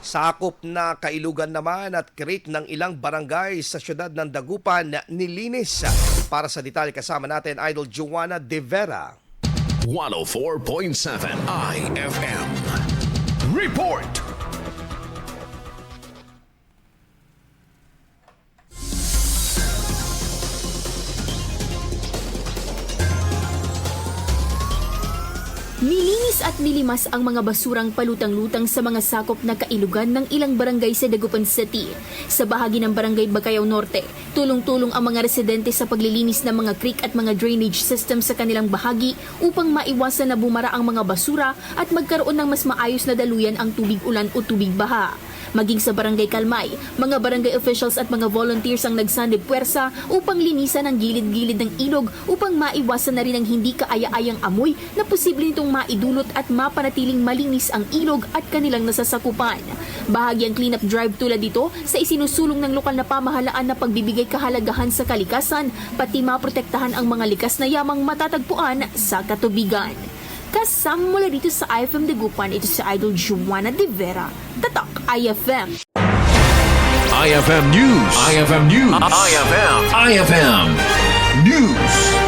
Sakop na kailugan naman at creek ng ilang barangay sa siyudad ng Dagupan na nilinis. Para sa detalye kasama natin, Idol Joanna De Vera. 104.7 IFM. Report! Nilinis at nilimas ang mga basurang palutang-lutang sa mga sakop na kailugan ng ilang barangay sa Dagupan City. Sa bahagi ng Barangay Bacayao Norte, tulong-tulong ang mga residente sa paglilinis ng mga creek at mga drainage system sa kanilang bahagi upang maiwasan na bumara ang mga basura at magkaroon ng mas maayos na daluyan ang tubig ulan o tubig baha. Maging sa Barangay Kalmay, mga barangay officials at mga volunteers ang nagsandib puwersa upang linisan ang gilid-gilid ng ilog upang maiwasan na rin ang hindi kaaya-ayang amoy na posible nitong maidulot at mapanatiling malinis ang ilog at kanilang nasasakupan. Bahagi ang cleanup drive tulad dito sa isinusulong ng lokal na pamahalaan na pagbibigay kahalagahan sa kalikasan pati maprotektahan ang mga likas na yamang matatagpuan sa katubigan. Kasama mula dito sa IFM Dagupan, ito si Idol Joanna De Vera, Tatak IFM. IFM News. IFM News. IFM News.